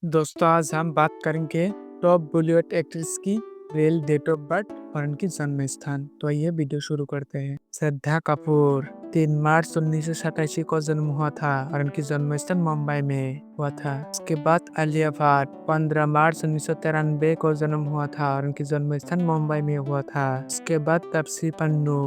दोस्तों आज हम बात करेंगे टॉप बॉलीवुड एक्ट्रेस की रियल डेट ऑफ बर्थ और उनकी जन्म स्थान। तो ये वीडियो शुरू करते हैं। श्रद्धा कपूर 3 मार्च 1987 को जन्म हुआ था और उनकी जन्म स्थान मुंबई में हुआ था। उसके बाद आलिया भट्ट 15 मार्च 1993 को जन्म हुआ था और उनकी जन्म स्थान मुंबई में हुआ था। उसके बाद तापसी पन्नू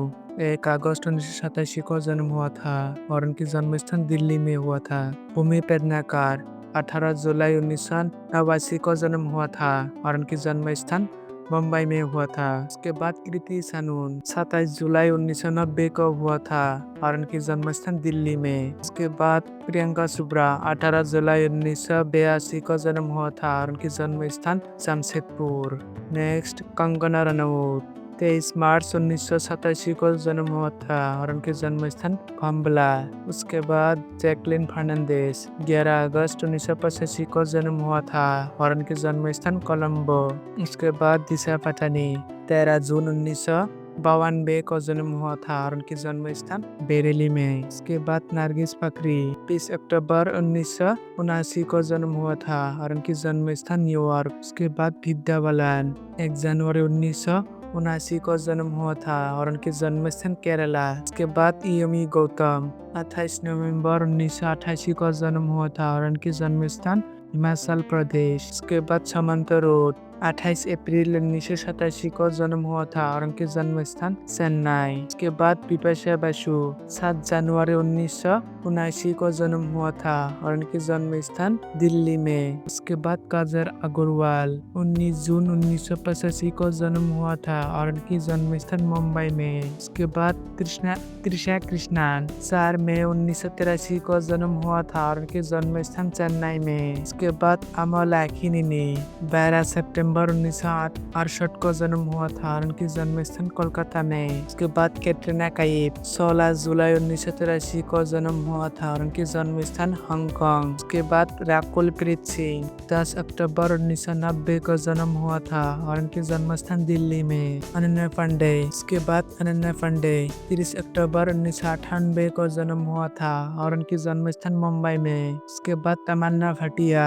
1 अगस्त 1987 को जन्म हुआ था और उनकी जन्म स्थान दिल्ली में हुआ था। भूमि पेडनेकर 18 जुलाई 1989 को जन्म हुआ था और उनकी जन्म स्थान मुंबई में हुआ था। उसके बाद कृति सनून 27 जुलाई 1990 को हुआ था और उनकी जन्म स्थान दिल्ली में। उसके बाद प्रियंका चोपड़ा 18 जुलाई 1982 को जन्म हुआ था और उनकी जन्म स्थान जमशेदपुर। नेक्स्ट कंगना रनौत 23 मार्च 1987 को जन्म हुआ था और उनके जन्म स्थान भंबला। उसके बाद जैकलिन फर्नांडिस 11 अगस्त 1985 को जन्म हुआ था और उनके जन्म स्थान कोलंबो। उसके बाद दिशा पटानी 13 जून 1992 को जन्म हुआ था और उनकी जन्म स्थान बरेली में। उसके बाद नरगिस फाकरी 20 अक्टूबर 1979 को जन्म हुआ था और उनकी जन्म स्थान न्यूयॉर्क। उसके बाद विद्या बालन 1 जनवरी 1979 को जन्म हुआ था और उनकी जन्म स्थान केरला। उसके बाद यमी गौतम 28 नवंबर 1988 को जन्म हुआ था और उनकी जन्म स्थान हिमाचल प्रदेश। उसके बाद समंता रोड 28 अप्रैल 1987 को जन्म हुआ था और उनके जन्म स्थान चेन्नई। उसके बाद बिपाशा बासु 7 जनवरी 1979 को जन्म हुआ था और उनके जन्म स्थान दिल्ली में। उसके बाद काजल अग्रवाल 19 जून 1985 को जन्म हुआ था और उनकी जन्म स्थान मुंबई में। उसके बाद त्रिशा कृष्णन 4 मई 1983 को जन्म हुआ था और उनके जन्म स्थान चेन्नई में। उसके बाद अमला खिनिनी 12 सितंबर 1968 को जन्म हुआ था और उनकी जन्म स्थान कोलकाता में। उसके बाद कैटरीना कैफ 16 जुलाई 1983 को जन्म हुआ था और उनकी जन्म स्थान हांगकांग। उसके बाद राकुल प्रीत सिंह 10 अक्टूबर 1990 को जन्म हुआ था और उनकी जन्म स्थान दिल्ली में। अनन्या पांडे उसके बाद अनन्या पांडे 30 अक्टूबर 1998 को जन्म हुआ था और उनकी जन्म स्थान मुंबई में। उसके बाद तमन्ना भाटिया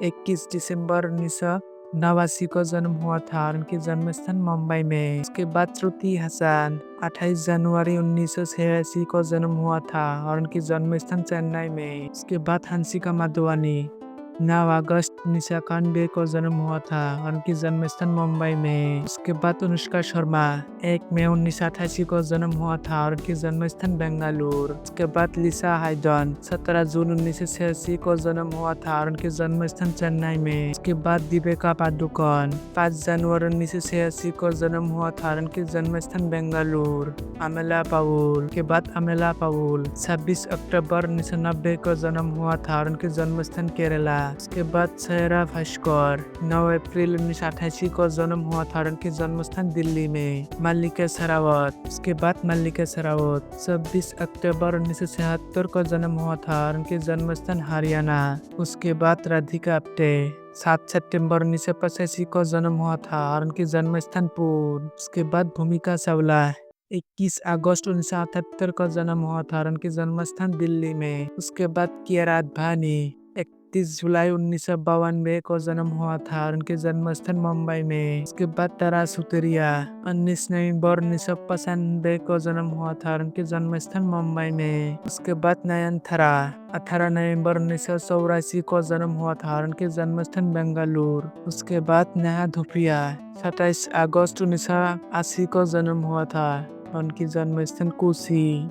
21 दिसंबर 1989 को जन्म हुआ था और उनकी जन्म स्थान मुंबई में। उसके बाद श्रुति हसन 28 जनवरी 1986 को जन्म हुआ था और उनकी जन्म स्थान चेन्नई में। उसके बाद हंसिका माधवानी 9 अगस्त 1991 को जन्म हुआ था और उनकी जन्म स्थान मुंबई में। उसके बाद अनुष्का शर्मा 1 मई 1988 को जन्म हुआ था और उनकी जन्म स्थान बेंगलुरु। उसके बाद लिसा हायदन 17 जून 1986 को जन्म हुआ था और उनकी जन्म स्थान चेन्नई में। उसके बाद दीपिका पादुकोण 5 जनवरी 1986 को जन्म हुआ था और उनकी जन्म स्थान बेंगलुरु। अमेला पाउल के बाद अमेला पाउल 26 अक्टूबर 1990 को जन्म हुआ था और उनकी जन्म स्थान केरला। उसके बाद सैरा भास्कर 9 अप्रैल 1988 को जन्म हुआ था और उनकी जन्म स्थान दिल्ली में। मल्लिका शेरावत उसके बाद मल्लिका शेरावत 26 अक्टूबर 1976 को जन्म हुआ था और उनकी जन्म स्थान हरियाणा। उसके बाद राधिका आप्टे 7 सितंबर 1985 को जन्म हुआ था और उनकी जन्म स्थान पुणे। उसके बाद भूमिका चावला 21 अगस्त 1978 को जन्म हुआ था और उनकी जन्म स्थान दिल्ली में। उसके बाद कियारा आडवाणी 31 जुलाई 1992 को जन्म हुआ था और उनके जन्म स्थान मुंबई में। उसके बाद तारा सुतेरिया 19 नवंबर 1995 को जन्म हुआ था और उनके जन्म स्थान मुंबई में। उसके बाद नयनतारा 18 नवंबर 1984 को जन्म हुआ था और उनके जन्म स्थान बेंगलुरु। उसके बाद नेहा धूपिया 27 अगस्त 1980 को जन्म हुआ था और उनकी जन्म स्थान कोची।